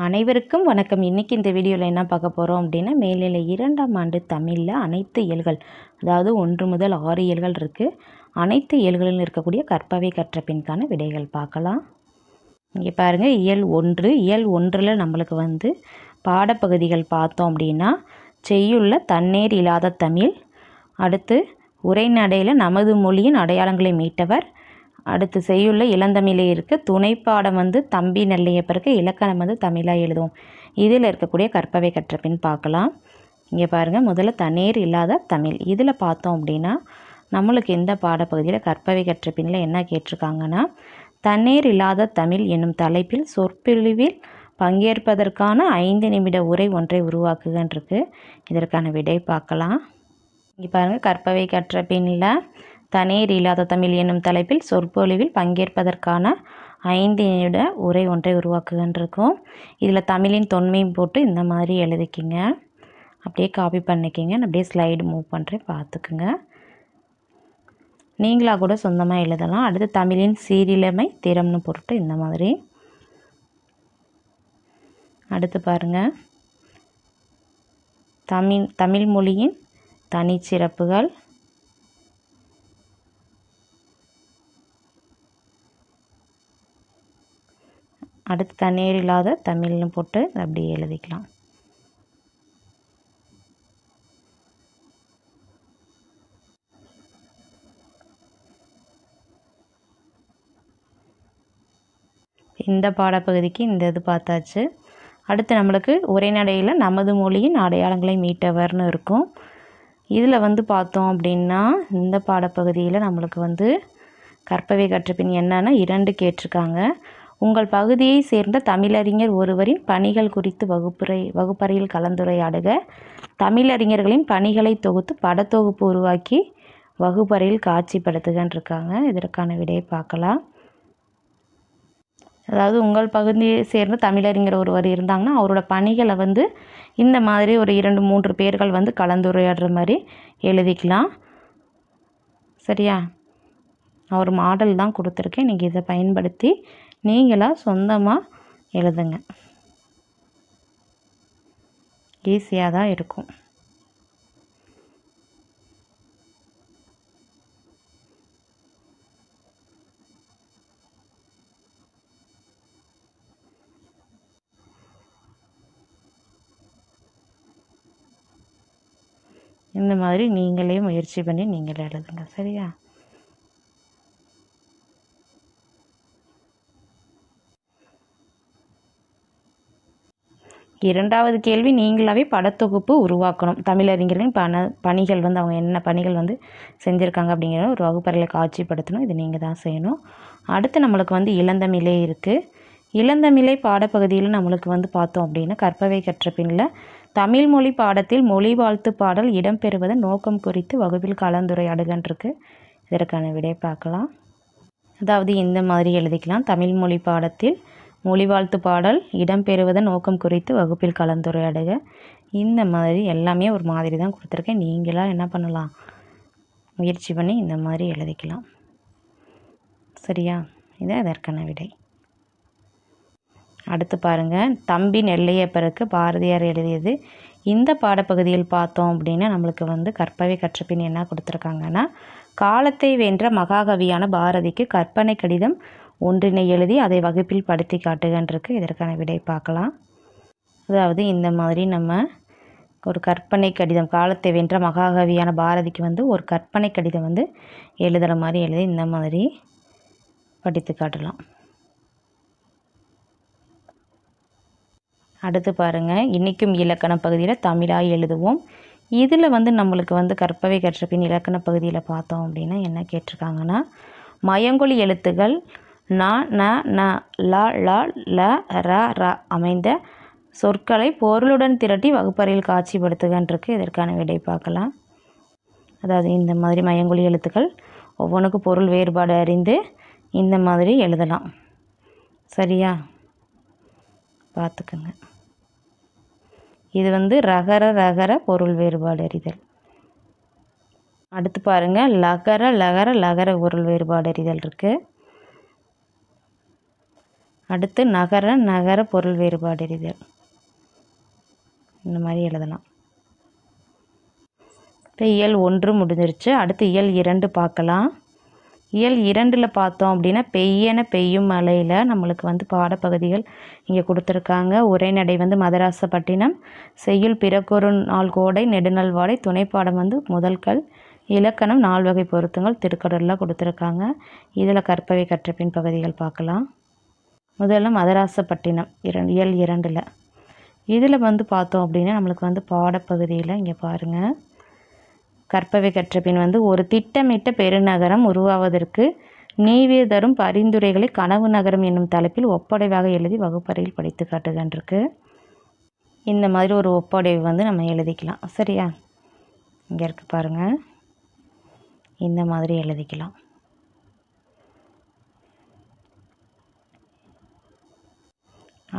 அனைவருக்கும் வணக்கம். இன்றைக்கி இந்த வீடியோவில் என்ன பார்க்க போகிறோம் அப்படின்னா, மேல்நிலை 2ஆம் ஆண்டு தமிழில் அனைத்து இயல்கள், அதாவது 1 முதல் 6 இயல்கள் இருக்குது. அனைத்து இயல்களிலும் இருக்கக்கூடிய கற்பவை கற்ற பின்கான விடைகள் பார்க்கலாம். இங்கே பாருங்கள், இயல் 1. இயல் 1ல் நம்மளுக்கு பாடப்பகுதிகள் பார்த்தோம் அப்படின்னா, செய்யுள்ள தன்னேர் இல்லாத தமிழ், அடுத்து உரைநடையில் நமது மொழியின் அடையாளங்களை மீட்டவர், அடுத்து செய்யுள்ள இளந்தமிழே இருக்குது. துணைப்பாடம் தம்பி நெல்லையப்பருக்கு, இலக்கணம் தமிழாக எழுதுவோம். இதில் இருக்கக்கூடிய கற்பவை கற்ற பின் பார்க்கலாம். இங்கே பாருங்கள், முதல்ல தன்னேர் இல்லாத தமிழ். இதில் பார்த்தோம் அப்படின்னா நம்மளுக்கு இந்த பாடப்பகுதியில் கற்பவை கற்ற பின்னில் என்ன கேட்டிருக்காங்கன்னா, தன்னேர் இல்லாத தமிழ் என்னும் தலைப்பில் சொற்பிரிவில் பங்கேற்பதற்கான 5 நிமிட உரை ஒன்றை உருவாக்குகன்றிருக்கு. இதற்கான விடை பார்க்கலாம். இங்கே பாருங்கள், கற்பவை கற்ற பின்னில் தன்னேர் இல்லாத தமிழ் என்னும் தலைப்பில் சொற்பொழிவில் பங்கேற்பதற்கான 5 நிமிட உரை ஒன்றை உருவாக்குகின்றிருக்கும். இதில் தமிழின் தொன்மையும் போட்டு இந்த மாதிரி எழுதிக்கிங்க. அப்படியே காப்பி பண்ணிக்கிங்க. அப்படியே ஸ்லைடு மூவ் பண்ணுறேன், பார்த்துக்குங்க. நீங்களாக கூட சொந்தமாக எழுதலாம். அடுத்து தமிழின் சீரிழமை திறம்னு போட்டு இந்த மாதிரி. அடுத்து பாருங்கள், தமிழ் மொழியின் தனிச்சிறப்புகள், அடுத்து தன்னேர் இல்லாத தமிழ்னு போட்டு அப்படி எழுதிக்கலாம். இந்த பாடப்பகுதிக்கு இந்த இது பார்த்தாச்சு. அடுத்து நம்மளுக்கு உரைநடையில் நமது மொழியின் அடையாளங்களை மீட்டவர்னு இருக்கும். இதில் பார்த்தோம் அப்படின்னா, இந்த பாடப்பகுதியில் நம்மளுக்கு கற்பவை கற்ற பின் என்னன்னா 2 கேட்டிருக்காங்க. உங்கள் பகுதியை சேர்ந்த தமிழறிஞர் ஒருவரின் பணிகள் குறித்து வகுப்பறையில் கலந்துரையாடுக. தமிழறிஞர்களின் பணிகளை தொகுத்து படத்தொகுப்பு உருவாக்கி வகுப்பறையில் காட்சிப்படுத்துகன்னு இருக்காங்க. இதற்கான விடையை பார்க்கலாம். அதாவது உங்கள் பகுதியை சேர்ந்த தமிழறிஞர் ஒருவர் இருந்தாங்கன்னா அவரோட பணிகளை இந்த மாதிரி ஒரு 2-3 பேர்கள் கலந்துரையாடுற மாதிரி எழுதிக்கலாம். சரியா? நான் ஒரு மாடல் தான் கொடுத்துருக்கேன். நீங்கள் இதை பயன்படுத்தி நீங்களாக சொந்தமாக எழுதுங்க. ஈஸியாக தான் இருக்கும். இந்த மாதிரி நீங்களே முயற்சி பண்ணி நீங்களே எழுதுங்க. சரியா? இரண்டாவது கேள்வி, நீங்களாகவே படத்தொகுப்பு உருவாக்கணும். தமிழறிஞர்களின் பணிகள் அவங்க என்ன பணிகள் செஞ்சுருக்காங்க அப்படிங்கிறத ஒரு வகுப்பறையில் காட்சிப்படுத்தணும். இது நீங்கள் தான் செய்யணும். அடுத்து நம்மளுக்கு இளந்தமிழே இருக்குது. இளந்தமிழை பாடப்பகுதியில் நம்மளுக்கு பார்த்தோம் அப்படின்னா, கற்பவை கற்ற பின்னில் தமிழ் மொழி பாடத்தில் மொழி வாழ்த்து பாடல் இடம்பெறுவதன் நோக்கம் குறித்து வகுப்பில் கலந்துரையாடுகன்றிருக்கு. இதற்கான விடை பார்க்கலாம். அதாவது இந்த மாதிரி எழுதிக்கலாம். தமிழ் மொழி பாடத்தில் மொழி வாழ்த்து பாடல் இடம்பெறுவதன் நோக்கம் குறித்து வகுப்பில் கலந்துரையாடுக. இந்த மாதிரி எல்லாமே ஒரு மாதிரி தான் கொடுத்துருக்கேன். நீங்களாக என்ன பண்ணலாம், முயற்சி பண்ணி இந்த மாதிரி எழுதிக்கலாம். சரியா? இது அதற்கான விடை. அடுத்து பாருங்கள், தம்பி நெல்லையப்பருக்கு பாரதியார் எழுதியது. இந்த பாடப்பகுதியில் பார்த்தோம் அப்படின்னா நம்மளுக்கு கற்பவை கற்ற பின் என்ன கொடுத்துருக்காங்கன்னா, காலத்தை வென்ற மகாகவியான பாரதிக்கு கற்பனை கடிதம் ஒன்றினை எழுதி அதை வகுப்பில் படுத்தி காட்டுகன்றிருக்கு. இதற்கான விடை பார்க்கலாம். அதாவது இந்த மாதிரி நம்ம ஒரு கற்பனை கடிதம், காலத்தை வென்ற மகாகவியான பாரதிக்கு ஒரு கற்பனை கடிதம் எழுதுகிற மாதிரி எழுதி இந்த மாதிரி படித்து காட்டலாம். அடுத்து பாருங்கள், இன்றைக்கும் இலக்கண பகுதியில் தமிழாக எழுதுவோம். இதில் நம்மளுக்கு கற்பவை கற்ற பின் இலக்கண பகுதியில் பார்த்தோம் அப்படின்னா என்ன கேட்டிருக்காங்கன்னா, மயங்கொலி எழுத்துக்கள் ந ந ந ல ல ல ர ர அமைந்த சொற்களை பொருளுடன் திரட்டி வகுப்பறையில் காட்சிப்படுத்துகன்றிருக்கு. இதற்கான விடை பார்க்கலாம். அதாவது இந்த மாதிரி மயங்கொலி எழுத்துக்கள் ஒவ்வொன்றுக்கும் பொருள் வேறுபாடு அறிந்து இந்த மாதிரி எழுதலாம். சரியா? பார்த்துக்குங்க. இது ரகர ரகர பொருள் வேறுபாடு அறிதல். அடுத்து பாருங்கள், லகர லகர லகர பொருள் வேறுபாடு அறிதல் இருக்குது. அடுத்து நகர நகர பொருள் வேறுபாடு எறிதல். இந்த மாதிரி எழுதலாம். இப்போ இயல் 1 முடிஞ்சிருச்சு. அடுத்து இயல் 2 பார்க்கலாம். இயல் 2ல் பார்த்தோம் அப்படின்னா பெய்யென பெய்யும் மழையில் நம்மளுக்கு வந்து பாடப்பகுதிகள் இங்கே கொடுத்துருக்காங்க. உரைநடை வந்து மதராசப்பட்டினம், செய்யுள் பிறக்கொரு நாள் கோடை, நெடுநல் வாடை, துணைப்பாடம் வந்து முதல்கல், இலக்கணம் 4 வகை பொருத்தங்கள் திருக்குறளில் கொடுத்துருக்காங்க. இதில் கற்பவை கற்றபின் பகுதிகள் பார்க்கலாம். முதல்ல மதராசப்பட்டினம் இயல் 2ல் இதில் வந்து பார்த்தோம் அப்படின்னா நம்மளுக்கு வந்து பாடப்பகுதியில் இங்கே பாருங்கள், கற்பவை கற்றபின் வந்து ஒரு திட்டமிட்ட பெருநகரம் உருவாவதற்கு நீவே தரும் பரிந்துரைகளை கனவு நகரம் என்னும் தலைப்பில் ஒப்படைவாக எழுதி வகுப்பறையில் படித்து காட்டுகின்றிருக்கு. இந்த மாதிரி ஒரு ஒப்படைவு வந்து நம்ம எழுதிக்கலாம். சரியா? இங்கே இருக்கு பாருங்கள், இந்த மாதிரி எழுதிக்கலாம்.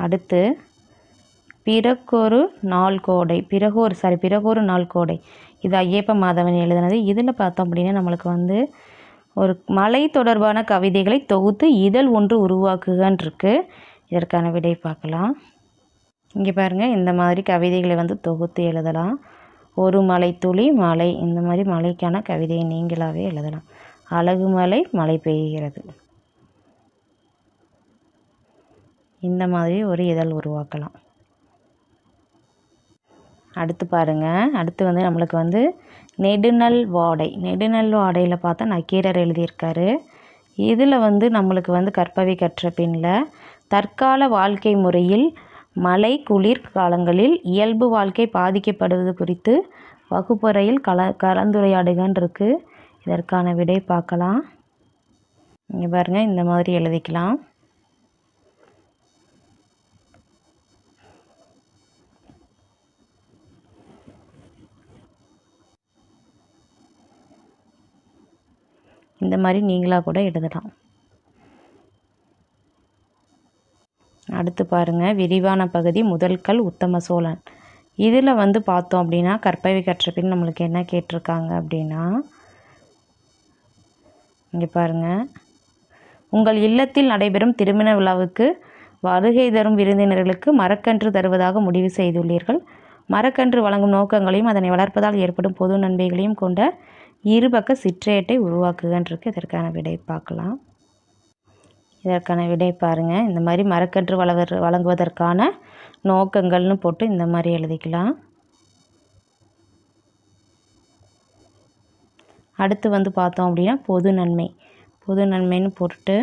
அடுத்து பிறகொரு நாள் கோடை, பிறகொரு நாள் கோடை, இது ஐயப்ப மாதவன் எழுதினது. இதில் பார்த்தோம் அப்படின்னா நம்மளுக்கு வந்து ஒரு மலை தொடர்பான கவிதைகளை தொகுத்து இதழ் ஒன்று உருவாக்குகன்னு இருக்கு. இதற்கான விடை பார்க்கலாம். இங்கே பாருங்கள், இந்த மாதிரி கவிதைகளை வந்து தொகுத்து எழுதலாம். ஒரு மலை துளி மலை, இந்த மாதிரி மலைக்கான கவிதையை நீங்களாகவே எழுதலாம். அழகு மலை, மழை பெய்கிறது, இந்த மாதிரி ஒரு இதழ் உருவாக்கலாம். அடுத்து பாருங்கள், அடுத்து வந்து நம்மளுக்கு வந்து நெடுநல் வாடை, நெடுநல் வாடையில் பார்த்தா நக்கீரர் எழுதியிருக்காரு. இதில் வந்து நம்மளுக்கு வந்து கற்பவை கற்ற பின்னில் தற்கால வாழ்க்கை முறையில் மழை குளிர் காலங்களில் இயல்பு வாழ்க்கை பாதிக்கப்படுவது குறித்து வகுப்பறையில் கலந்துரையாடுகன்னு இருக்குது. இதற்கான விடை பார்க்கலாம். இங்கே பாருங்கள், இந்த மாதிரி எழுதிக்கலாம். இந்த மாதிரி நீங்களாக கூட எழுதலாம். அடுத்து பாருங்கள், விரிவான பகுதி முதல்கல் உத்தம சோழன். இதில் வந்து பார்த்தோம் அப்படின்னா கற்பவை கற்ற பின் நம்மளுக்கு என்ன கேட்டிருக்காங்க அப்படின்னா, இங்கே பாருங்கள், உங்கள் இல்லத்தில் நடைபெறும் திருமண விழாவுக்கு வருகை தரும் விருந்தினர்களுக்கு மரக்கன்று தருவதாக முடிவு செய்துள்ளீர்கள். மரக்கன்று வழங்கும் நோக்கங்களையும் அதனை வளர்ப்பதால் ஏற்படும் பொது நன்மைகளையும் கொண்ட இருபக்க சிற்றேட்டை உருவாக்குகின்றிருக்கு. இதற்கான விடை பார்க்கலாம். இதற்கான விடை பாருங்கள், இந்த மாதிரி மரக்கன்று வழங்குவதற்கான நோக்கங்கள்னு போட்டு இந்த மாதிரி எழுதிக்கலாம். அடுத்து வந்து பார்த்தோம் அப்படின்னா பொது நன்மை, பொது நன்மைன்னு போட்டுட்டு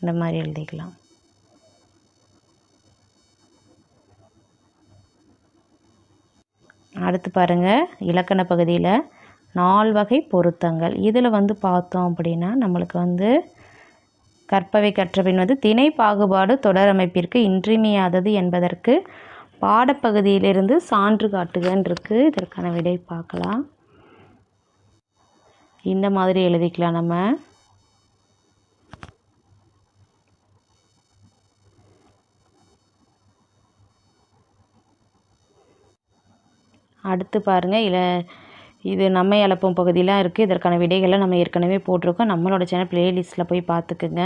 இந்த மாதிரி எழுதிக்கலாம். அடுத்து பாருங்கள், இலக்கண பகுதியில் 4 வகை பொருத்தங்கள். இதில் வந்து பார்த்தோம் அப்படின்னா நம்மளுக்கு வந்து கற்பவை கற்றபின் வந்து திணை பாகுபாடு தொடரமைப்பிற்கு இன்றியமையாதது என்பதற்கு பாடப்பகுதியிலிருந்து சான்று காட்டுகன்னு இருக்குது. இதற்கான விடை பார்க்கலாம். இந்த மாதிரி எழுதிக்கலாம் நம்ம. அடுத்து பாருங்கள், இது நம்மை அலப்பும் பகுதியெலாம் இருக்குது. இதற்கான விடைகளை நம்ம ஏற்கனவே போட்டிருக்கோம். நம்மளோட சேனல் ப்ளேலிஸ்ட்டில் போய் பார்த்துக்குங்க.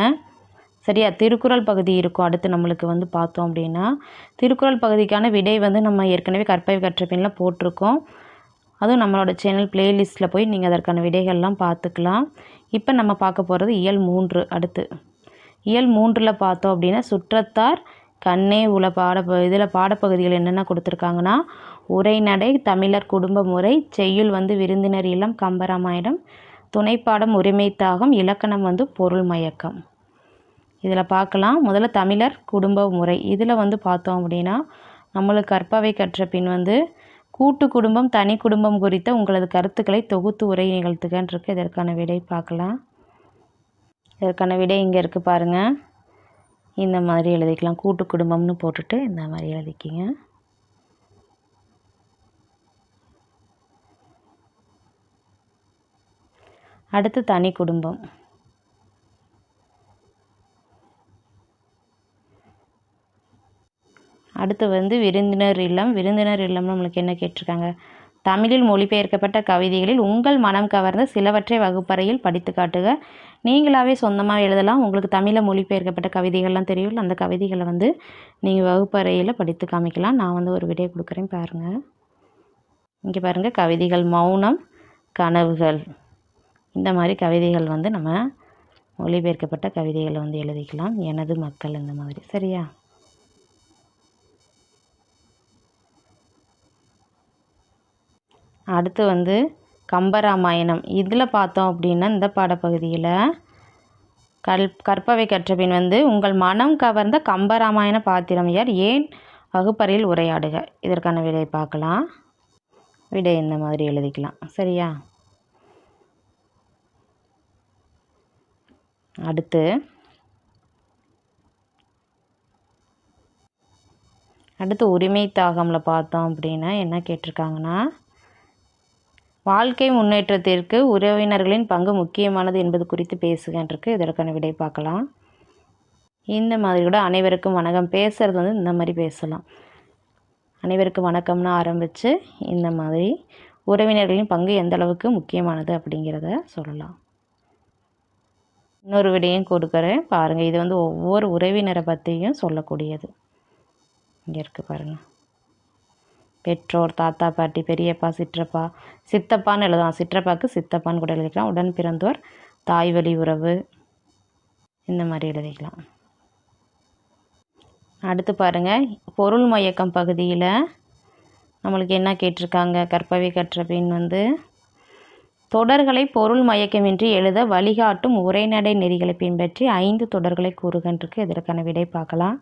சரியா? திருக்குறள் பகுதி இருக்கும். அடுத்து நம்மளுக்கு வந்து பார்த்தோம் அப்படின்னா திருக்குறள் பகுதிக்கான விடை வந்து நம்ம ஏற்கனவே கற்பவை கற்ற பின்னில் போட்டிருக்கோம். அதுவும் நம்மளோட சேனல் ப்ளேலிஸ்ட்டில் போய் நீங்கள் அதற்கான விடைகள்லாம் பார்த்துக்கலாம். இப்போ நம்ம பார்க்க போகிறது இயல் 3. அடுத்து இயல் 3ல் பார்த்தோம் அப்படின்னா சுற்றத்தார் கண்ணே உள்ள இதில் பாடப்பகுதிகள் என்னென்ன கொடுத்துருக்காங்கன்னா உரைநடை, தமிழர் குடும்ப முறை, செய்யுள் வந்து விருந்தினர் இல்லம், கம்பராமாயணம், துணைப்பாடம் உரிமை தாகம், இலக்கணம் வந்து பொருள் மயக்கம். இதில் பார்க்கலாம். முதல்ல தமிழர் குடும்ப முறை. இதில் வந்து பார்த்தோம் அப்படின்னா நம்மளுக்கு கற்பவை கற்ற பின் வந்து கூட்டு குடும்பம் தனி குடும்பம் குறித்த உங்களது கருத்துக்களை தொகுத்து உரை நிகழ்த்துகன்னு இருக்குது. இதற்கான விடை பார்க்கலாம். இதற்கான விடை இங்கே இருக்குது பாருங்கள். இந்த மாதிரி எழுதிக்கலாம். கூட்டு குடும்பம்னு போட்டுட்டு இந்த மாதிரி எழுதிக்கிங்க. அடுத்து தனி குடும்பம். அடுத்து வந்து விருந்தினர் இல்லம். விருந்தினர் இல்லம்னு நம்மளுக்கு என்ன கேட்டிருக்காங்க? தமிழில் மொழிபெயர்க்கப்பட்ட கவிதைகளில் உங்கள் மனம் கவர்ந்த சிலவற்றை வகுப்பறையில் படித்து காட்டுக. நீங்களாகவே சொந்தமாக எழுதலாம். உங்களுக்கு தமிழில் மொழிபெயர்க்கப்பட்ட கவிதைகள்லாம் தெரியும்ல, அந்த கவிதைகளை வந்து நீங்கள் வகுப்பறையில் படித்து காமிக்கலாம். நான் வந்து ஒரு விடை கொடுக்குறேன் பாருங்கள். இங்கே பாருங்கள், கவிதைகள் மௌனம், கனவுகள், இந்த மாதிரி கவிதைகள் வந்து நம்ம மொழிபெயர்க்கப்பட்ட கவிதைகளை வந்து எழுதிக்கலாம். எனது மக்கள், இந்த மாதிரி. சரியா? அடுத்து வந்து கம்பராமாயணம். இதில் பார்த்தோம் அப்படின்னா இந்த பாடப்பகுதியில் கற்பவை கற்றபின் வந்து உங்கள் மனம் கவர்ந்த கம்பராமாயண பாத்திரம் யார், ஏன் வகுப்பறையில் உரையாடுக. இதற்கான விடை பார்க்கலாம். விடை இந்த மாதிரி எழுதிக்கலாம். சரியா? அடுத்து உரிமை தாகமில் பார்த்தோம் அப்படின்னா என்ன கேட்டிருக்காங்கன்னா, வாழ்க்கை முன்னேற்றத்திற்கு உறவினர்களின் பங்கு முக்கியமானது என்பது குறித்து பேசுகின்றிருக்கு. இதற்கான விடை பார்க்கலாம். இந்த மாதிரி கூட அனைவருக்கும் வணக்கம் பேசுகிறது வந்து இந்த மாதிரி பேசலாம். அனைவருக்கும் வணக்கம்னு ஆரம்பித்து இந்த மாதிரி உறவினர்களின் பங்கு எந்த அளவுக்கு முக்கியமானது அப்படிங்கிறத சொல்லலாம். இன்னொரு விடையும் கொடுக்குறேன் பாருங்கள். இது வந்து ஒவ்வொரு உறவினரை பற்றியும் சொல்லக்கூடியது. இங்கே இருக்குது பாருங்கள். பெற்றோர், தாத்தா, பாட்டி, பெரியப்பா, சிற்றப்பா, சித்தப்பான்னு எழுதலாம். சிற்றப்பாவுக்கு சித்தப்பான்னு கூட எழுதிக்கலாம். உடன் பிறந்தோர், தாய் வழி உறவு, இந்த மாதிரி எழுதிக்கலாம். அடுத்து பாருங்கள், பொருள் மயக்கம் பகுதியில் நம்மளுக்கு என்ன கேட்டிருக்காங்க. கற்பவை கற்ற பின் வந்து தொடர்களை பொருள் மயக்கமின்றி எழுத வழிகாட்டும் உரைநடை நெறிகளை பின்பற்றி 5 தொடர்களை கூறுகின்றிருக்கு. இதற்கான விடை பார்க்கலாம்.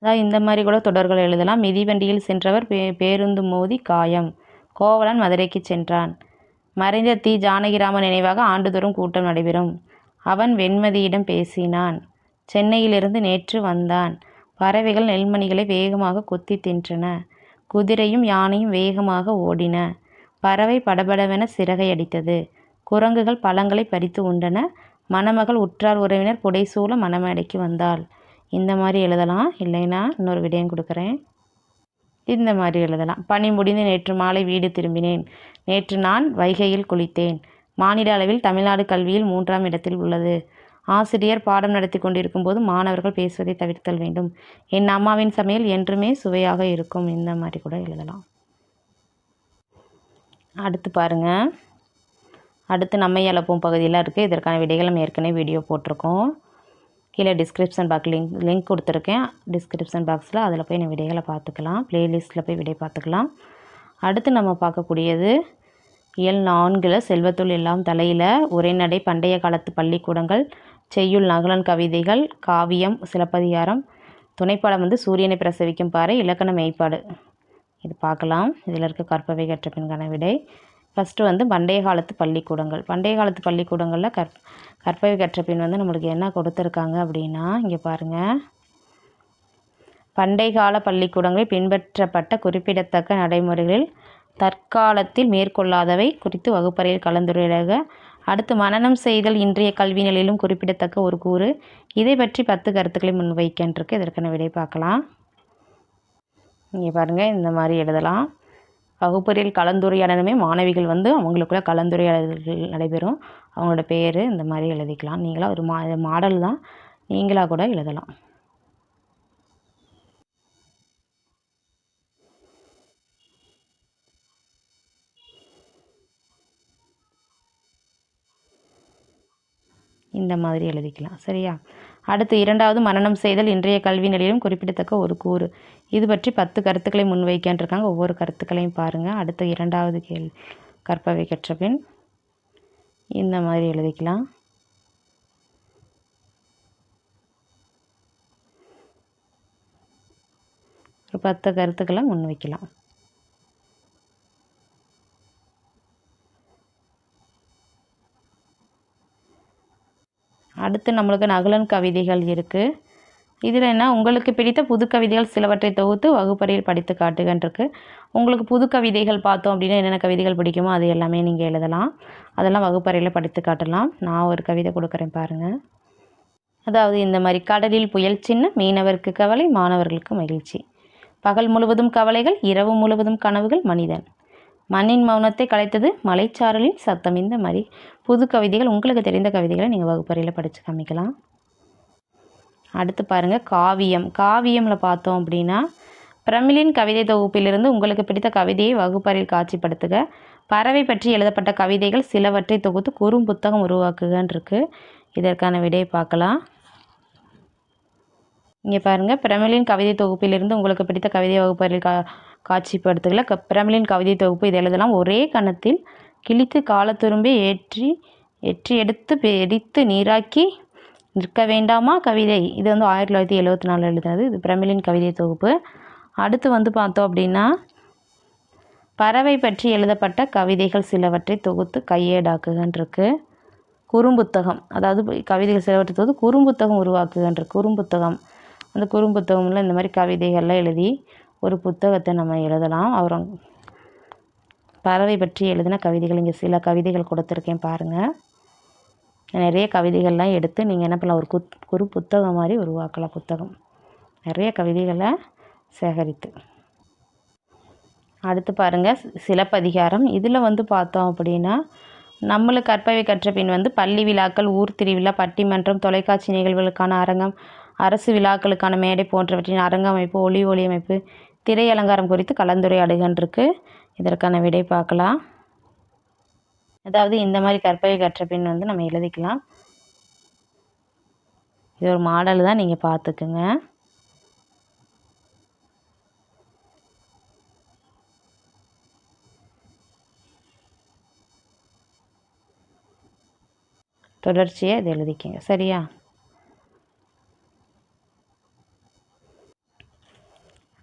அதாவது இந்த மாதிரி கூட தொடர்கள் எழுதலாம். மிதிவண்டியில் சென்றவர் பேருந்து மோதி காயம். கோவலன் மதுரைக்கு சென்றான். மறைந்த தி. ஜானகிராமன் நினைவாக ஆண்டுதோறும் கூட்டம் நடைபெறும். அவன் வெண்மதியிடம் பேசினான். சென்னையிலிருந்து நேற்று வந்தான். பறவைகள் நெல்மணிகளை வேகமாக கொத்தி தின்றன. குதிரையும் யானையும் வேகமாக ஓடின. பறவை படபடவென சிறகை அடித்தது. குரங்குகள் பழங்களை பறித்து உண்டன. மணமகள் உற்றார் உறவினர் புடைசூழ மணமேடைக்கு வந்தாள். இந்த மாதிரி எழுதலாம். இல்லைன்னா இன்னொரு விடயம் கொடுக்குறேன். இந்த மாதிரி எழுதலாம். பணி முடிந்து நேற்று மாலை வீடு திரும்பினேன். நேற்று நான் வைகையில் குளித்தேன். மாநில அளவில் தமிழ்நாடு கல்வியில் 3ஆம் இடத்தில் உள்ளது. ஆசிரியர் பாடம் நடத்தி கொண்டிருக்கும் போது மாணவர்கள் பேசுவதை தவிர்த்தல் வேண்டும். என் அம்மாவின் சமையல் என்றுமே சுவையாக இருக்கும். இந்த மாதிரி கூட எழுதலாம். அடுத்து பாருங்கள். அடுத்து நம்மை அழைப்போம் பகுதியில் இருக்குது. இதற்கான விடைகள் நம்ம ஏற்கனவே வீடியோ போட்டிருக்கோம். கீழே டிஸ்கிரிப்ஷன் பாக்ஸ் லிங்க் கொடுத்துருக்கேன். டிஸ்கிரிப்ஷன் பாக்ஸில் அதில் போய் நம்ம விடைகளை பார்த்துக்கலாம். ப்ளேலிஸ்ட்டில் போய் விடை பார்த்துக்கலாம். அடுத்து நம்ம பார்க்கக்கூடியது இயல் 4 செல்வத்துள் எல்லாம் தலையில் உரைநடை, பண்டைய காலத்து பள்ளிக்கூடங்கள், செய்யுள், நகுலன் கவிதைகள், காவியம், சிலப்பதிகாரம், துணைப்பாடம் வந்து சூரியனை பிரசவிக்கும் பாறை, இலக்கண மெய்ப்பாடு. இது பார்க்கலாம். இதில் இருக்க கற்பவை கற்ற பின்கான விடை. ஃபஸ்ட்டு வந்து பண்டைய காலத்து பள்ளிக்கூடங்கள். பண்டைய காலத்து பள்ளிக்கூடங்களில் கற்பவை கற்ற பின் வந்து நம்மளுக்கு என்ன கொடுத்துருக்காங்க அப்படின்னா, இங்கே பாருங்கள். பண்டைய கால பள்ளிக்கூடங்களில் பின்பற்றப்பட்ட குறிப்பிடத்தக்க நடைமுறைகளில் தற்காலத்தில் மேற்கொள்ளாதவை குறித்து வகுப்பறையில் கலந்துரையாடுக. அடுத்து மனனம் செய்தல் இன்றைய கல்வி நிலையிலும் குறிப்பிடத்தக்க ஒரு கூறு. இதை பற்றி 10 கருத்துக்களை முன்வைக்கின்றிருக்கு. இதற்கான விடை பார்க்கலாம். இங்கே பாருங்கள், இந்த மாதிரி எழுதலாம். வகுப்பறையில் கலந்துரையாடலுமே மாணவிகள் வந்து அவங்களுக்குள்ள கலந்துரையாடல்கள் நடைபெறும். அவங்களோட பேர் இந்த மாதிரி எழுதிக்கலாம். நீங்களாக ஒரு மாடல் தான், நீங்களாக கூட எழுதலாம். இந்த மாதிரி எழுதிக்கலாம். சரியா? அடுத்து 2வது மனனம் செய்தல் இன்றைய கல்வி நிலையிலும் குறிப்பிடத்தக்க ஒரு கூறு. இது பற்றி 10 கருத்துக்களை முன்வைக்கின்றிருக்காங்க. ஒவ்வொரு கருத்துக்களையும் பாருங்கள். அடுத்த 2வது கேள்வி கற்பவை கற்ற பின் இந்த மாதிரி எழுதிக்கலாம். ஒரு 10 கருத்துக்களை முன்வைக்கலாம். அடுத்து நம்மளுக்கு நகுலன் கவிதைகள் இருக்குது. இதில் என்ன, உங்களுக்கு பிடித்த புது கவிதைகள் சிலவற்றை தொகுத்து வகுப்பறையில் படித்து காட்டுகின்றிருக்கு. உங்களுக்கு புது கவிதைகள் பார்த்தோம் அப்படின்னா என்னென்ன கவிதைகள் பிடிக்குமோ அது எல்லாமே நீங்கள் எழுதலாம். அதெல்லாம் வகுப்பறையில் படித்து காட்டலாம். நான் ஒரு கவிதை கொடுக்குறேன் பாருங்கள். அதாவது இந்த மாதிரி, கடலில் புயல் சின்ன, மீனவருக்கு கவலை, மாணவர்களுக்கு மகிழ்ச்சி. பகல் முழுவதும் கவலைகள், இரவு முழுவதும் கனவுகள், மனிதன். மண்ணின் மௌனத்தை கலைத்தது மலைச்சாரலின் சத்தம். இந்த மாதிரி புது கவிதைகள், உங்களுக்கு தெரிந்த கவிதைகளை நீங்கள் வகுப்பறையில் படித்து காமிக்கலாம். அடுத்து பாருங்கள் காவியம். காவியமில் பார்த்தோம் அப்படின்னா பிரமிளின் கவிதை தொகுப்பிலிருந்து உங்களுக்கு பிடித்த கவிதையை வகுப்பறையில் காட்சிப்படுத்துக. பறவை பற்றி எழுதப்பட்ட கவிதைகள் சிலவற்றை தொகுத்து குறும்புத்தகம் உருவாக்குகன்னு இருக்குது. இதற்கான விடையை பார்க்கலாம். இங்கே பாருங்கள், பிரமிளின் கவிதை தொகுப்பிலிருந்து உங்களுக்கு பிடித்த கவிதை வகுப்பறையில் காட்சிப்படுத்துகளை. பிரமிளின் கவிதை தொகுப்பு இது எழுதலாம். ஒரே கணத்தில் கிழித்து காலத்துரும்பை ஏற்றி எடுத்து எரித்து நீராக்கி நிற்க வேண்டாமா கவிதை. இது 1974 எழுதுனது. இது பிரமிளின் கவிதை தொகுப்பு. அடுத்து பார்த்தோம் அப்படின்னா பறவை பற்றி எழுதப்பட்ட கவிதைகள் சிலவற்றை தொகுத்து கையேடாக்குகன்றிருக்கு. குறும்புத்தகம், அதாவது கவிதைகள் சிலவற்றை தொகுத்து குறும்புத்தகம் உருவாக்குகன்றிருக்கு. குறும்புத்தகம், அந்த குறும்புத்தகமில் இந்த மாதிரி கவிதைகள்லாம் எழுதி ஒரு புத்தகத்தை நம்ம எழுதலாம். அப்புறம் பறவை பற்றி எழுதின கவிதைகள், இங்கே சில கவிதைகள் கொடுத்துருக்கேன் பாருங்கள். நிறைய கவிதைகள்லாம் எடுத்து நீங்கள் என்ன பண்ணலாம், ஒரு குறு புத்தகம் மாதிரி உருவாக்கலாம். புத்தகம் நிறைய கவிதைகளை சேகரித்து. அடுத்து பாருங்கள் சிலப்பதிகாரம். இதில் பார்த்தோம் அப்படின்னா நம்மளுக்கு கற்பவை கற்ற பின் பள்ளி விழாக்கள், ஊர் திருவிழா, பட்டிமன்றம், தொலைக்காட்சி நிகழ்வுகளுக்கான அரங்கம், அரசு விழாக்களுக்கான மேடை போன்றவற்றின் அரங்கமைப்பு, ஒளி அமைப்பு, திரை அலங்காரம் குறித்து கலந்துரையாடுகின்றிருக்கு. இதற்கான விடை பார்க்கலாம். அதாவது இந்த மாதிரி கற்பவை கற்ற பின் நம்ம எழுதிக்கலாம். இது ஒரு மாடல் தான், நீங்கள் பார்த்துக்குங்க. தொடர்ச்சியாக இது எழுதிக்கங்க, சரியா?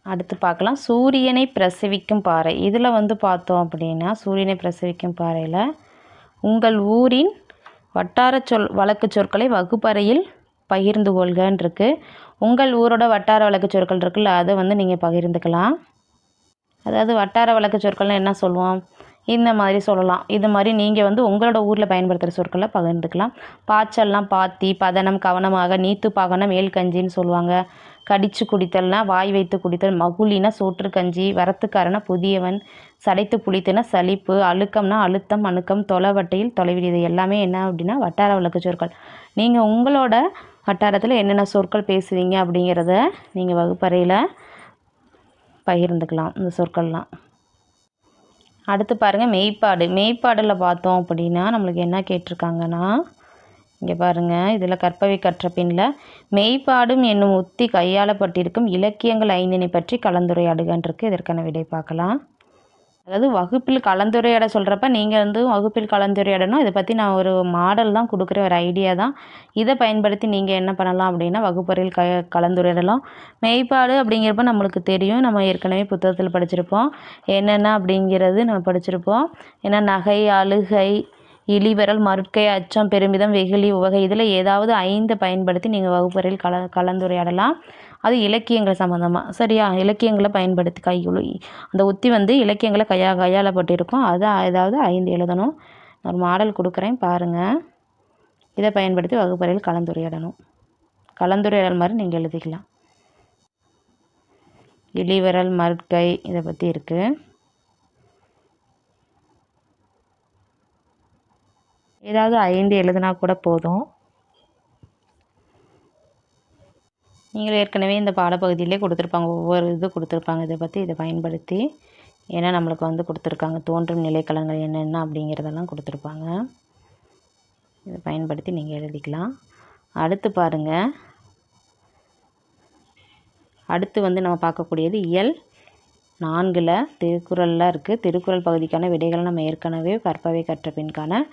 அடுத்து பார்க்கலாம் சூரியனை பிரசவிக்கும் பாறை. இதில் பார்த்தோம் அப்படின்னா சூரியனை பிரசவிக்கும் பாறையில் உங்கள் ஊரின் வட்டார வழக்கு சொற்களை வகுப்பறையில் பகிர்ந்து கொள்கன்னு இருக்குது. உங்கள் ஊரோட வட்டார வழக்கு சொற்கள் இருக்குல்ல, அதை நீங்கள் பகிர்ந்துக்கலாம். அதாவது வட்டார வழக்கு சொற்கள்னால் என்ன சொல்லுவோம், இந்த மாதிரி சொல்லலாம். இது மாதிரி நீங்கள் உங்களோட ஊரில் பயன்படுத்துகிற சொற்களை பகிர்ந்துக்கலாம். பாய்ச்சல்லாம் பாத்தி, பதனம், கவனமாக, நீத்து பாகனம், ஏல்கஞ்சின்னு சொல்லுவாங்க. கடிச்சு குடித்தல்னா வாய் வைத்து குடித்தல், மகுலினா சோற்றுக்கஞ்சி, வரத்துக்காரனா புதியவன், சடைத்து புளித்துனா சலிப்பு, அழுக்கம்னா அழுத்தம், அணுக்கம், தொலைவட்டையில் தொலைவில். இது எல்லாமே என்ன அப்படின்னா வட்டார வழக்கு சொற்கள். நீங்கள் உங்களோட வட்டாரத்தில் என்னென்ன சொற்கள் பேசுவீங்க அப்படிங்கிறத நீங்கள் வகுப்பறையில் பகிர்ந்துக்கலாம், இந்த சொற்கள்லாம். அடுத்து பாருங்கள் மெய்ப்பாடு. மெய்ப்பாடில் பார்த்தோம் அப்படின்னா நம்மளுக்கு என்ன கேட்டிருக்காங்கன்னா, இங்கே பாருங்கள், இதில் கற்பவை கற்ற பின்னில் மெய்ப்பாடும் என்னும் உத்தி கையாளப்பட்டிருக்கும் இலக்கியங்கள் 5 பற்றி கலந்துரையாடுகன்றிருக்கு. இதற்கான விடை பார்க்கலாம். அதாவது வகுப்பில் கலந்துரையாட சொல்கிறப்ப நீங்கள் வகுப்பில் கலந்துரையாடணும். இதை பற்றி நான் ஒரு மாடல் தான் கொடுக்குற ஒரு ஐடியா தான். இதை பயன்படுத்தி நீங்கள் என்ன பண்ணலாம் அப்படின்னா வகுப்பறையில் கலந்துரையாடலாம். மெய்ப்பாடு அப்படிங்கிறப்ப நம்மளுக்கு தெரியும், நம்ம ஏற்கனவே புத்தகத்தில் படிச்சிருப்போம். என்னென்ன அப்படிங்கிறது நம்ம படிச்சிருப்போம். ஏன்னா நகை, அழுகை, இழிவரல், மறுக்கை, அச்சம், பெருமிதம், வெகுளி, உவகை, இதில் ஏதாவது 5 பயன்படுத்தி நீங்கள் வகுப்பறையில் கலந்துரையாடலாம். அது இலக்கியங்கள் சம்மந்தமாக, சரியா? இலக்கியங்களை பயன்படுத்தி அந்த உத்தி இலக்கியங்களை கையாளப்பட்டிருக்கும். அதை ஏதாவது 5 எழுதணும். ஒரு மாடல் கொடுக்குறேன் பாருங்கள். இதை பயன்படுத்தி வகுப்பறையில் கலந்துரையாடணும். கலந்துரையாடல் மாதிரி நீங்கள் எழுதிக்கலாம். இழிவரல், மறுக்கை, இதை பற்றி இருக்குது. ஏதாவது 5 எழுதுனா கூட போதும். நீங்கள் ஏற்கனவே இந்த பாடப்பகுதியிலே கொடுத்துருப்பாங்க, ஒவ்வொரு இது கொடுத்துருப்பாங்க. இதை பயன்படுத்தி ஏன்னா நம்மளுக்கு கொடுத்துருக்காங்க தோன்றும் நிலைக்களங்கள் என்னென்ன அப்படிங்கிறதெல்லாம் கொடுத்துருப்பாங்க. இதை பயன்படுத்தி நீங்கள் எழுதிக்கலாம். அடுத்து பாருங்கள், அடுத்து நம்ம பார்க்கக்கூடியது இயல் 4 திருக்குறளில் இருக்குது. திருக்குறள் பகுதிக்கான விடைகள் நம்ம ஏற்கனவே கற்பவை கற்ற பின்கான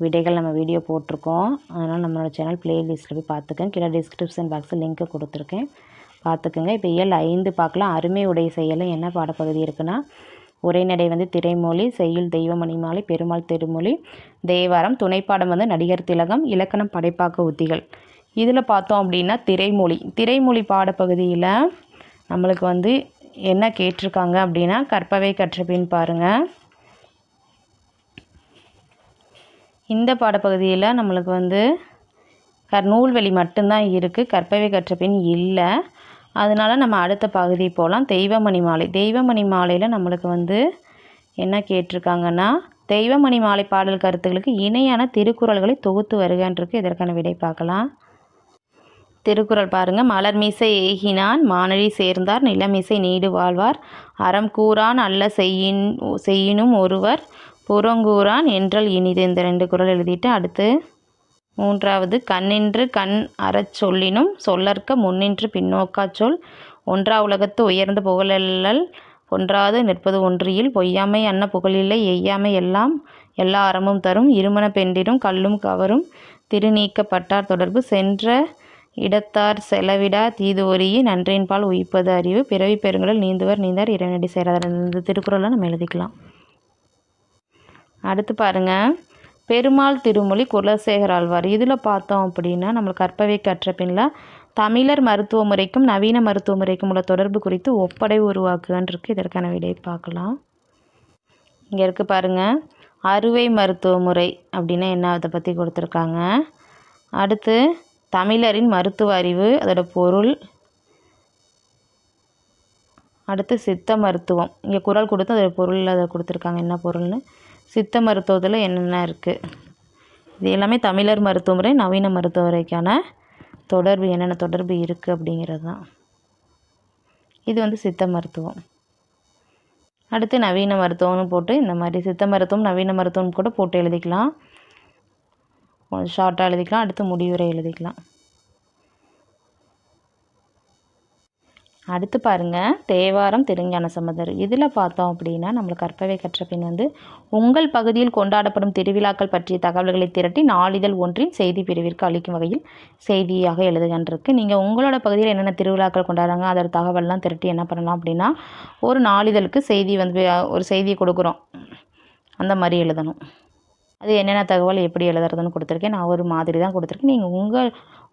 விடைகள் நம்ம வீடியோ போட்டிருக்கோம். அதனால் நம்மளோட சேனல் ப்ளேலிஸ்ட்டில் போய் பார்த்துக்கங்க. கீழே டிஸ்கிரிப்ஷன் பாக்ஸில் லிங்க்கு கொடுத்துருக்கேன், பார்த்துக்குங்க. இப்போ இயல் 5 பார்க்கலாம். அருமை உடை செயலில் என்ன பாடப்பகுதி இருக்குன்னா உரைநடை திரைமொழி, செய்யுள் தெய்வமணிமாலை, பெருமாள் திருமொழி, தேவாரம், துணைப்பாடம் நடிகர் திலகம், இலக்கணம் படைப்பாக்க உத்திகள். இதில் பார்த்தோம் அப்படின்னா திரைமொழி பாடப்பகுதியில் நம்மளுக்கு என்ன கேட்டிருக்காங்க அப்படின்னா கற்பவை கற்ற பின் பாருங்கள். இந்த பாடப்பகுதியில் நம்மளுக்கு நூல்வெளி மட்டும்தான் இருக்குது, கற்பவை கற்ற பின் இல்லை. அதனால் நம்ம அடுத்த பகுதி போகலாம். தெய்வமணி மாலை. தெய்வமணி மாலையில் நம்மளுக்கு என்ன கேட்டிருக்காங்கன்னா, தெய்வமணி மாலை பாடல் கருத்துக்களுக்கு இணையான திருக்குறள்களை தொகுத்து வருகன்றிருக்கு. இதற்கான விடை பார்க்கலாம். திருக்குறள் பாருங்கள். மலர் மீசை ஏகினான் மானழி சேர்ந்தார் நிலமிசை நீடு வாழ்வார் அறம் கூறான் அல்ல செய்யினும் ஒருவர் புறங்கூறான் என்றல் இனிது. இந்த 2 குறள் எழுதிட்டு அடுத்து 3வது கண்ணின்று கண் அறச் சொல்லினும் சொல்லற்க முன்னின்று பின்னோக்கா சொல் ஒன்றா உலகத்து உயர்ந்த புகழல்லல் ஒன்றாது நிற்பது ஒன்றியில் பொய்யாமை அன்ன புகழில்லை எய்யாமை எல்லாம் எல்லா அறமும் தரும் இருமன பெண்டிரும் கல்லும் கவரும் திருநீக்கப்பட்டார் தொடர்பு சென்ற இடத்தார் செலவிடா தீதுவொரிய நன்றின்பால் உயிப்பது அறிவு பிறவி பெருங்கடல் நீந்துவர் நீந்தார் இறைவனடி சேராதார். இந்த திருக்குறளை நம்ம எழுதிக்கலாம். அடுத்து பாருங்கள், பெருமாள் திருமொழி குலசேகர ஆழ்வார். இதில் பார்த்தோம் அப்படின்னா நம்மளுக்கு கற்பவை கற்ற பின்னில் தமிழர் மருத்துவ முறைக்கும் நவீன மருத்துவ முறைக்கும் உள்ள தொடர்பு குறித்து ஒப்படை உருவாக்குகன்றிருக்கு. இதற்கான விடை பார்க்கலாம். இங்கே இருக்குது பாருங்கள், அறுவை மருத்துவ முறை அப்படின்னா என்ன, அதை பற்றி கொடுத்துருக்காங்க. அடுத்து தமிழரின் மருத்துவ அறிவு, அதோட பொருள். அடுத்து சித்த மருத்துவம். இங்கே குறள் கொடுத்து அதோட பொருள் அதை கொடுத்துருக்காங்க, என்ன பொருள்னு. சித்த மருத்துவத்தில் என்னென்ன இருக்குது, இது எல்லாமே தமிழர் மருத்துவ முறை நவீன மருத்துவ முறைக்கான தொடர்பு, என்னென்ன தொடர்பு இருக்குது அப்படிங்கிறது தான். இது வந்து சித்த மருத்துவம். அடுத்து நவீன மருத்துவம்னு போட்டு இந்த மாதிரி சித்த மருத்துவம் நவீன மருத்துவம் கூட போட்டு எழுதிக்கலாம், கொஞ்சம் ஷார்ட்டாக எழுதிக்கலாம். அடுத்து முடிவுரை எழுதிக்கலாம். அடுத்து பாருங்கள், தேவாரம் திருஞான சம்பந்தர். இதில் பார்த்தோம் அப்படின்னா நம்மளுக்கு கற்பவை கற்ற பின் வந்து உங்கள் பகுதியில் கொண்டாடப்படும் திருவிழாக்கள் பற்றிய தகவல்களை திரட்டி நாளிதழ் ஒன்றின் செய்தி பிரிவிற்கு அளிக்கும் வகையில் செய்தியாக எழுதுகின்றிருக்கு. நீங்கள் உங்களோட பகுதியில் என்னென்ன திருவிழாக்கள் கொண்டாடுறாங்க அதோட தகவல்லாம் திரட்டி என்ன பண்ணலாம் அப்படின்னா ஒரு நாளிதழுக்கு செய்தி வந்து ஒரு செய்தி கொடுக்குறோம், அந்த மாதிரி எழுதணும். அது என்னென்ன தகவல் எப்படி எழுதுறதுன்னு கொடுத்துருக்கேன். நான் ஒரு மாதிரி தான் கொடுத்துருக்கேன். நீங்கள் உங்கள்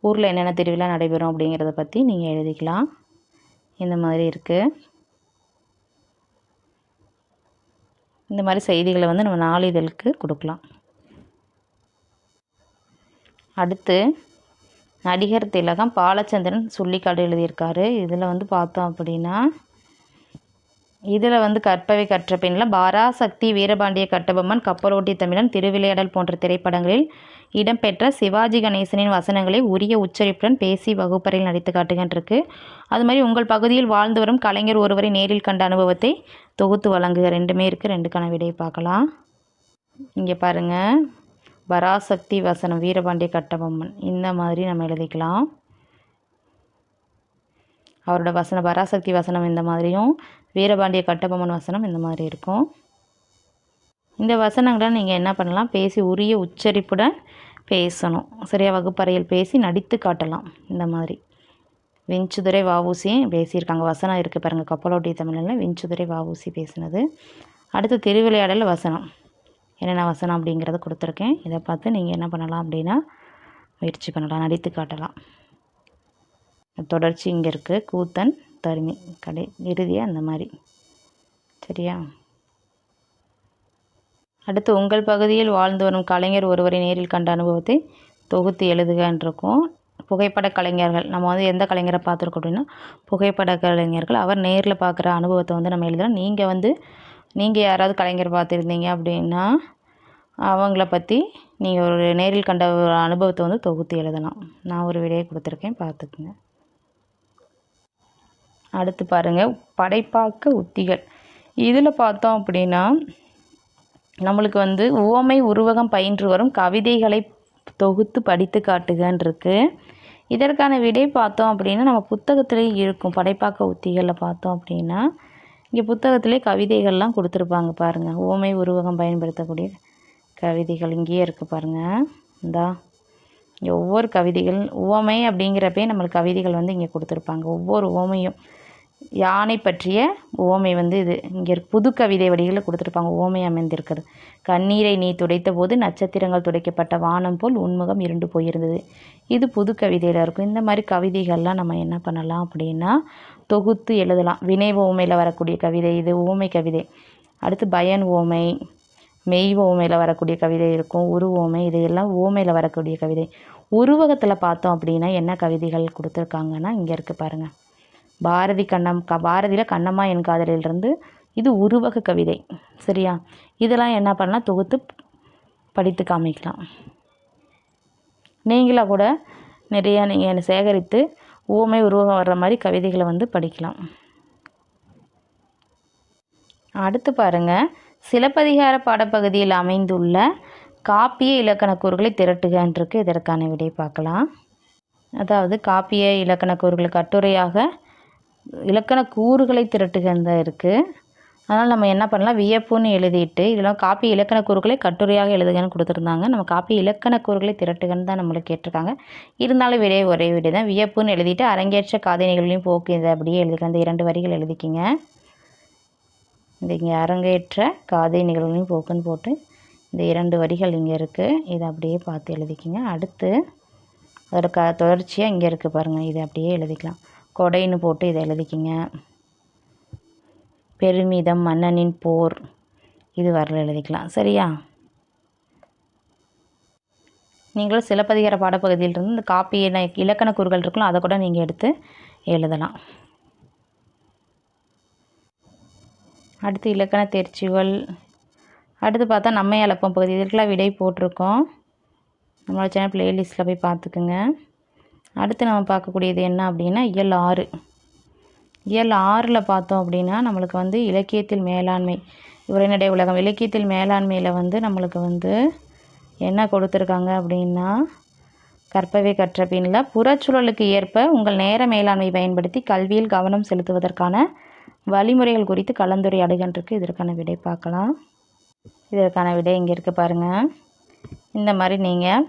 ஊரில் என்னென்ன திருவிழா நடைபெறும் அப்படிங்கிறத பற்றி நீங்கள் எழுதிக்கலாம். இந்த மாதிரி இருக்குது. இந்த மாதிரி செய்திகளை வந்து நம்ம நாளிதழுக்கு கொடுக்கலாம். அடுத்து நடிகர் திலகம் பாலச்சந்திரன் சுள்ளிக்காடு எழுதியிருக்காரு. இதில் வந்து பார்த்தோம் அப்படின்னா இதில் வந்து கற்பவை கற்ற பின்னில் பராசக்தி வீரபாண்டிய கட்டபொம்மன் கப்பலோட்டி தமிழன் திருவிளையாடல் போன்ற திரைப்படங்களில் இடம்பெற்ற சிவாஜி கணேசனின் வசனங்களை உரிய உச்சரிப்புடன் பேசி வகுப்பறையில் நடித்து காட்டுகின்றிருக்கு. அது மாதிரி உங்கள் பகுதியில் வாழ்ந்து வரும் கலைஞர் ஒருவரை நேரில் கண்ட அனுபவத்தை தொகுத்து வழங்குக. 2மே இருக்குது. 2க்கான விடையை பார்க்கலாம். இங்கே பாருங்கள், பராசக்தி வசனம் வீரபாண்டிய கட்டபொம்மன் இந்த மாதிரி நம்ம எழுதிக்கலாம். அவரோட வசனம் பராசக்தி வசனம் இந்த மாதிரியும் வீரபாண்டிய கட்டபொம்மன் வசனம் இந்த மாதிரி இருக்கும். இந்த வசனங்களை நீங்கள் என்ன பண்ணலாம், பேசி உரிய உச்சரிப்புடன் பேசணும். சரியா வகுப்பறையில் பேசி நடித்து காட்டலாம். இந்த மாதிரி வெஞ்சுதுரை வஉசியும் பேசியிருக்காங்க. வசனம் இருக்குது பாருங்கள், கப்பலோட்டி தமிழில் வெஞ்சுதுரை வஉசி பேசினது. அடுத்து திருவிளையாடல் வசனம், என்னென்ன வசனம் அப்படிங்கிறத கொடுத்துருக்கேன். இதை பார்த்து நீங்கள் என்ன பண்ணலாம் அப்படின்னா முயற்சி பண்ணலாம், நடித்து காட்டலாம். தொடர்ச்சி இங்கே இருக்குது, கூத்தன் தருமி கடை இறுதியாக அந்த மாதிரி. சரியா? அடுத்து உங்கள் பகுதியில் வாழ்ந்து வரும் கலைஞர் ஒருவரை நேரில் கண்ட அனுபவத்தை தொகுத்து எழுதுகன்றிருக்கும். புகைப்பட கலைஞர்கள், நம்ம வந்து எந்த கலைஞரை பார்த்துருக்கோம் அப்படின்னா புகைப்பட கலைஞர்கள். அவர் நேரில் பார்க்குற அனுபவத்தை வந்து நம்ம எழுதலாம். நீங்கள் யாராவது கலைஞர் பார்த்துருந்தீங்க அப்படின்னா அவங்கள பற்றி நீங்கள் ஒரு நேரில் கண்ட ஒரு அனுபவத்தை வந்து தொகுத்து எழுதலாம். நான் ஒரு விடையை கொடுத்துருக்கேன், பார்த்துக்குங்க. அடுத்து பாருங்கள், படைப்பாக்க உத்திகள். இதில் பார்த்தோம் அப்படின்னா நம்மளுக்கு வந்து உவமை உருவகம் பயின்று வரும் கவிதைகளை தொகுத்து படித்து காட்டுகன்றிருக்கு. இதற்கான விடை பார்த்தோம் அப்படின்னா நம்ம புத்தகத்திலேயே இருக்கும். படைப்பாக்க உத்திகளில் பார்த்தோம் அப்படின்னா இங்கே புத்தகத்திலே கவிதைகள்லாம் கொடுத்துருப்பாங்க பாருங்கள். உவமை உருவகம் பயன்படுத்தக்கூடிய கவிதைகள் இங்கேயே இருக்குது பாருங்கள். இந்தா இங்கே ஒவ்வொரு கவிதைகள் உவமை அப்படிங்கிறப்பே நம்மளுக்கு கவிதைகள் வந்து இங்கே கொடுத்துருப்பாங்க. ஒவ்வொரு உவமையும் யானை பற்றிய உவமை வந்து இது இங்கே புது கவிதை வடிகளில் கொடுத்துருப்பாங்க. உவமை அமைந்திருக்கிறது. கண்ணீரை நீ துடைத்த போது நட்சத்திரங்கள் துடைக்கப்பட்ட வானம் போல் உன்முகம் இருண்டு போயிருந்தது. இது புது கவிதையில் இருக்கும். இந்த மாதிரி கவிதைகள்லாம் நம்ம என்ன பண்ணலாம் அப்படின்னா தொகுத்து எழுதலாம். வினை உவமையில் வரக்கூடிய கவிதை இது உவமை கவிதை. அடுத்து பயன் உவமை, மெய் உவமையில் வரக்கூடிய கவிதை இருக்கும். உரு உவமை, இதையெல்லாம் உவமையில் வரக்கூடிய கவிதை. உருவகத்தில் பார்த்தோம் அப்படின்னா என்ன கவிதைகள் கொடுத்துருக்காங்கன்னா இங்கே இருக்குது பாருங்கள். பாரதியில் கண்ணம்மா என் காதலிலிருந்து இது உருவக கவிதை. சரியா? இதெல்லாம் என்ன பண்ணலாம், தொகுத்து படித்து காமிக்கலாம். நீங்களாக கூட நிறையா நீங்கள் சேகரித்து உவமை உருவகம் வர்ற மாதிரி கவிதைகளை வந்து படிக்கலாம். அடுத்து பாருங்கள், சிலப்பதிகார பாடப்பகுதியில் அமைந்துள்ள காப்பிய இலக்கண கூறுகளை திரட்டுகன்றிருக்கு. இதற்கான விடை பார்க்கலாம். அதாவது காப்பிய இலக்கண கூறுகளை கட்டுரையாக இலக்கண கூறுகளை திரட்டுகன்னு தான் இருக்குது. அதனால் நம்ம என்ன பண்ணலாம், வியப்புன்னு எழுதிட்டு இதெல்லாம் காப்பிய இலக்கண கூறுகளை கட்டுரையாக எழுதுகன்னு கொடுத்துருந்தாங்க. நம்ம காப்பிய இலக்கண கூறுகளை திரட்டுகன்னு தான் நம்மளுக்கு கேட்டிருக்காங்க. இருந்தாலும் விடை ஒரே விடை தான். வியப்புன்னு எழுதிட்டு அரங்கேற்ற காதை நிகழ்வையும் போக்கு இதை அப்படியே எழுதிக்கலாம். இந்த 2 வரிகள் எழுதிக்கிங்க. இந்த இங்கே அரங்கேற்ற காதை நிகழ்வையும் போக்குன்னு போட்டு இந்த 2 வரிகள் இங்கே இருக்குது. இதை அப்படியே பார்த்து எழுதிக்கிங்க. அடுத்து அதோட தொடர்ச்சியாக இங்கே இருக்குது பாருங்கள், இதை அப்படியே எழுதிக்கலாம். கொடைன்னு போட்டு இதை எழுதிக்கிங்க. பெருமிதம், மன்னனின் போர், இது வரல எழுதிக்கலாம். சரியா? நீங்களும் சிலப்பதிகார பாடப்பகுதியிலிருந்து இந்த காப்பிய இலக்கண கூறுகள் இருக்கலாம், அதை கூட நீங்கள் எடுத்து எழுதலாம். அடுத்து இலக்கண தேர்ச்சிகள். அடுத்து பார்த்தா நம்மை அழைப்போம் பகுதி. இதற்கெல்லாம் விடை போட்டிருக்கோம். நம்மளோட சேனல் ப்ளேலிஸ்ட்டில் போய் பார்த்துக்குங்க. அடுத்து நம்ம பார்க்கக்கூடியது என்ன அப்படின்னா இயல் 6. இயல் 6ல் பார்த்தோம் அப்படின்னா நம்மளுக்கு வந்து இலக்கியத்தில் மேலாண்மை, உரைநடை உலகம், இலக்கியத்தில் மேலாண்மையில் வந்து நம்மளுக்கு வந்து என்ன கொடுத்துருக்காங்க அப்படின்னா, கற்பவை கற்ற பின்னில் புறச்சூழலுக்கு ஏற்ப உங்கள் நேர மேலாண்மை பயன்படுத்தி கல்வியில் கவனம் செலுத்துவதற்கான வழிமுறைகள் குறித்து கலந்துரையாடுகின்றிருக்கு. இதற்கான விடை பார்க்கலாம். இதற்கான விடை இங்கே இருக்குது பாருங்கள். இந்த மாதிரி நீங்கள்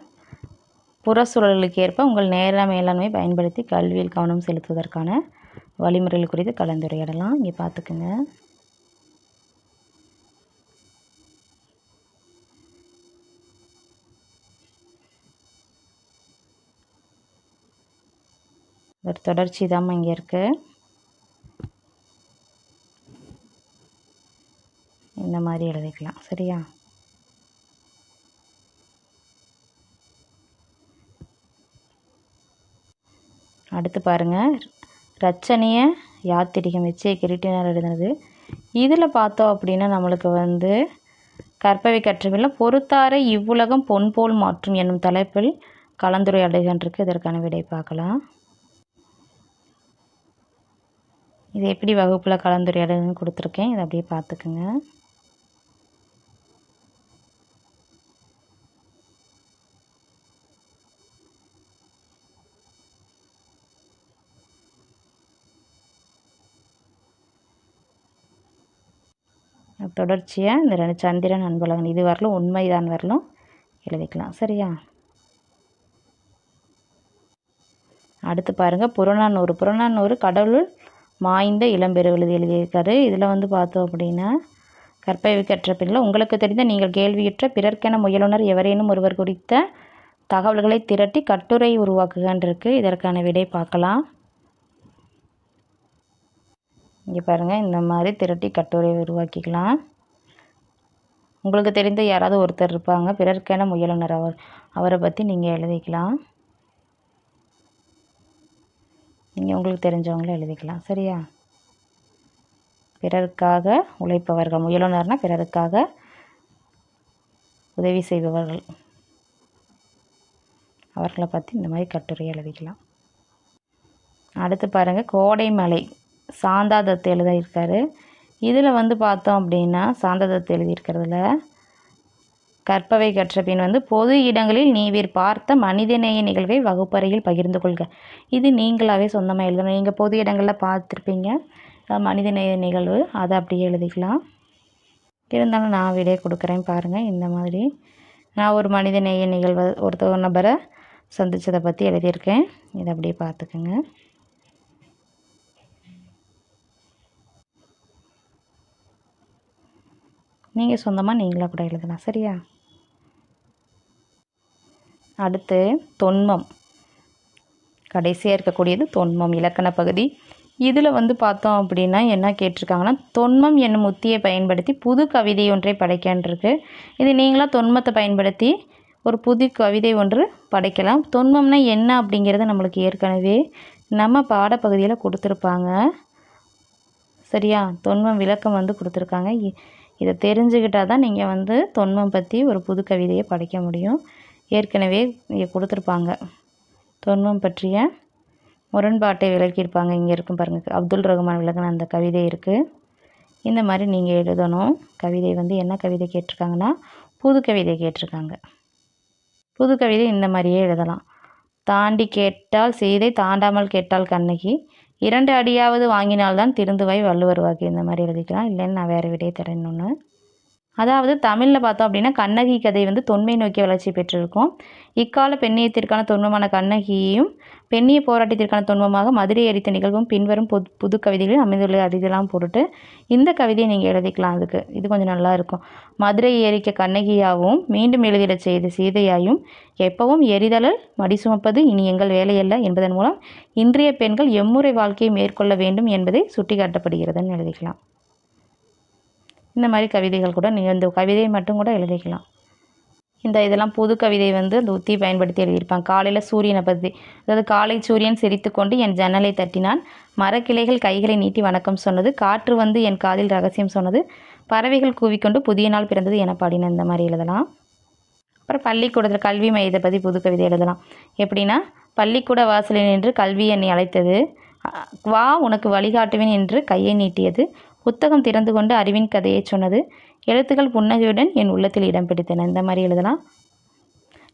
புறச்சூழலுக்கு ஏற்ப உங்கள் நேர மேலாண்மை பயன்படுத்தி கல்வியில் கவனம் செலுத்துவதற்கான வழிமுறைகள் குறித்து கலந்துரையாடலாம். இங்கே பார்த்துக்குங்க. ஒரு தொடர்ச்சி தான் இங்கே இருக்குது. இந்த மாதிரி எழுதிக்கலாம். சரியா? அடுத்து பாருங்கள், ரச்சனைய யாத்திரிகம் எச்சே கிருட்டினர் எழுதுனது. இதில் பார்த்தோம் அப்படின்னா நம்மளுக்கு வந்து கற்பவை கற்றபின்ல பொறுத்தாரை இவ்வுலகம் பொன்போல் மாற்றும் என்னும் தலைப்பில் கலந்துரையாடுகின்றிருக்கு. இதற்கான விடை பார்க்கலாம். இது எப்படி வகுப்பில் கலந்துரையாடுன்னு கொடுத்துருக்கேன். இதை அப்படியே பார்த்துக்குங்க. தொடர்ச்சியாக இந்த 2 சந்திரன் அன்பழகன் இது வரலும் உண்மைதான் வரலும் எழுதிக்கலாம். சரியா? அடுத்து பாருங்கள், புறநானூறு. புறநானூறு கடவுள் மாய்ந்த இளம்பெருவெழுதி எழுதியிருக்காரு. இதில் வந்து பார்த்தோம் அப்படின்னா கற்பவை கற்ற பின்னில் உங்களுக்கு தெரிந்த நீங்கள் கேள்வியுற்ற பிறர்க்கென முயலுனர் எவரேனும் ஒருவர் குறித்த தகவல்களை திரட்டி கட்டுரை உருவாக்குகின்றிருக்கு. இதற்கான விடை பார்க்கலாம். இங்கே பாருங்கள், இந்த மாதிரி திரட்டி கட்டுரை உருவாக்கிக்கலாம். உங்களுக்கு தெரிந்த யாராவது ஒருத்தர் இருப்பாங்க, பிறர்க்கென முயலுனர், அவரை பற்றி நீங்கள் எழுதிக்கலாம். நீங்கள் உங்களுக்கு தெரிஞ்சவங்கள எழுதிக்கலாம். சரியா? பிறருக்காக உழைப்பவர்கள், முயலுனர்னால் பிறருக்காக உதவி செய்பவர்கள், அவர்களை பற்றி இந்த மாதிரி கட்டுரை எழுதிக்கலாம். அடுத்து பாருங்கள், கோடைமலை சாந்தாதத்து எழுதியிருக்காரு. இதில் வந்து பார்த்தோம் அப்படின்னா சாந்தாதத்து எழுதியிருக்கிறதுல கற்பவை கற்ற பின் வந்து பொது இடங்களில் நீவீர் பார்த்த மனிதநேய நிகழ்வை வகுப்பறையில் பகிர்ந்து கொள்க. இது நீங்களாகவே சொந்தமாக எழுதணும். நீங்கள் பொது இடங்களில் பார்த்துருப்பீங்க மனிதநேய நிகழ்வு, அதை அப்படியே எழுதிக்கலாம். இருந்தாலும் நான் விடை கொடுக்குறேன் பாருங்கள். இந்த மாதிரி நான் ஒரு மனிதநேய நிகழ்வை ஒருத்தர் நபரை சந்தித்ததை பற்றி எழுதியிருக்கேன். இதை அப்படியே பார்த்துக்குங்க. நீங்கள் சொந்தமாக நீங்களாக கூட எழுதலாம். சரியா? அடுத்து தொன்மம், கடைசியாக இருக்கக்கூடியது தொன்மம் இலக்கண பகுதி. இதில் வந்து பார்த்தோம் அப்படின்னா என்ன கேட்டிருக்காங்கன்னா, தொன்மம் என்னும் உத்தியை பயன்படுத்தி புது கவிதை ஒன்றை படைக்கின்றிருக்கு. இது நீங்களாக தொன்மத்தை பயன்படுத்தி ஒரு புது கவிதை ஒன்று படைக்கலாம். தொன்மம்னா என்ன அப்படிங்கிறது நம்மளுக்கு ஏற்கனவே நம்ம பாடப்பகுதியில் கொடுத்துருப்பாங்க. சரியா? தொன்மம் விளக்கம் வந்து கொடுத்துருக்காங்க. இதை தெரிஞ்சுக்கிட்டால் தான் நீங்கள் வந்து தொன்மம் பற்றி ஒரு புது கவிதையை படிக்க முடியும். ஏற்கனவே இங்கே கொடுத்துருப்பாங்க, தொன்மம் பற்றிய முரண்பாட்டை விளக்கியிருப்பாங்க. இங்கே இருக்கும் பாருங்கள், அப்துல் ரஹ்மான் விளக்குன அந்த கவிதை இருக்குது. இந்த மாதிரி நீங்கள் எழுதணும். கவிதை வந்து என்ன கவிதை கேட்டிருக்காங்கன்னா, புது கவிதை கேட்டிருக்காங்க. புது கவிதை இந்த மாதிரியே எழுதலாம். தாண்டி கேட்டால் சீதை, தாண்டாமல் கேட்டால் கண்ணகி, 2 அடியாவது வாங்கினால்தான் திருந்துவாய் வள்ளுவர் வாக்கு. இந்த மாதிரி எழுதிக்கலாம். இல்லைன்னு நான் வேறு விடையை தரேன் ஒன்று. அதாவது தமிழில் பார்த்தோம் அப்படின்னா கண்ணகி கதை வந்து தொன்மை நோக்கிய வளர்ச்சி பெற்றிருக்கும். இக்கால பெண்ணியத்திற்கான தொன்மமான கண்ணகியையும் பெண்ணிய போராட்டத்திற்கான தொன்மமாக மதுரை எரித்த நிகழ்வும் பின்வரும் புது கவிதைகளில் அமைந்துள்ள அறிதெல்லாம் போட்டுட்டு இந்த கவிதையை நீங்கள் எழுதிக்கலாம். அதுக்கு இது கொஞ்சம் நல்லா இருக்கும். மதுரை எரிக்க கண்ணகியாகவும் மீண்டும் எழுதிட செய்த சீதையாயும் எப்பவும் எரிதலில் மடி சுமப்பது இனி எங்கள் வேலையல்ல என்பதன் மூலம் இன்றைய பெண்கள் எம்முறை வாழ்க்கையை மேற்கொள்ள வேண்டும் என்பதை சுட்டிக்காட்டப்படுகிறதுன்னு எழுதிக்கலாம். இந்த மாதிரி கவிதைகள் கூட நீங்கள் இந்த கவிதையை மட்டும் கூட எழுதிக்கலாம். இதெல்லாம் புது கவிதை வந்து அந்த உத்தி பயன்படுத்தி எழுதியிருப்பாங்க. காலையில் சூரியனை பற்றி, அதாவது காலை சூரியன் சிரித்து கொண்டு என் ஜன்னலை தட்டினான், மரக்கிளைகள் கைகளை நீட்டி வணக்கம் சொன்னது, காற்று வந்து என் காதில் ரகசியம் சொன்னது, பறவைகள் கூவிக்கொண்டு புதிய நாள் பிறந்தது என பாடின. இந்த மாதிரி எழுதலாம். அப்புறம் பள்ளிக்கூடத்தில் கல்வி மையத்தை பற்றி புது கவிதை எழுதலாம். எப்படின்னா, பள்ளிக்கூட வாசலில் நின்று கல்வி என்னை அழைத்தது, வா உனக்கு வழிகாட்டுவேன் என்று கையை நீட்டியது, புத்தகம் திறந்து கொண்டு அறிவின் கதையை சொன்னது, எழுத்துக்கள் புன்னகையுடன் என் உள்ளத்தில் இடம் பிடித்தன. இந்த மாதிரி எழுதலாம்.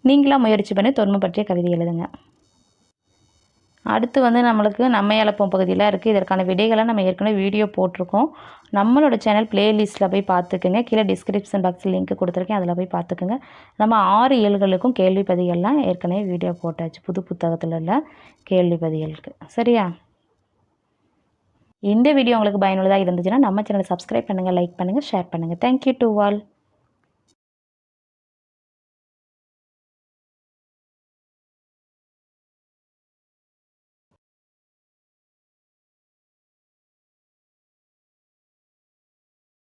நீங்களாம் முயற்சி பண்ணி தொன்மம் பற்றிய கவிதை எழுதுங்க. அடுத்து வந்து நம்மளுக்கு நம்மை அழைப்போம் பகுதியில் இருக்குது. இதற்கான விடைகளை நம்ம ஏற்கனவே வீடியோ போட்டிருக்கோம். நம்மளோட சேனல் பிளேலிஸ்ட்டில் போய் பார்த்துக்குங்க. கீழே டிஸ்கிரிப்ஷன் பாக்ஸில் லிங்க் கொடுத்துருக்கேன், அதில் போய் பார்த்துக்குங்க. நம்ம 6 இயல்களுக்கும் கேள்வி பதிகள்லாம் ஏற்கனவே வீடியோ போட்டாச்சு, புது புத்தகத்தில் உள்ள கேள்வி பதிகளுக்கு. சரியா? இந்த வீடியோ உங்களுக்கு பயனுள்ளதாக இருந்துச்சுன்னா நம்ம சேனலை சப்ஸ்கிரைப் பண்ணுங்கள், லைக் பண்ணுங்கள், ஷேர் பண்ணுங்கள். Thank you to all.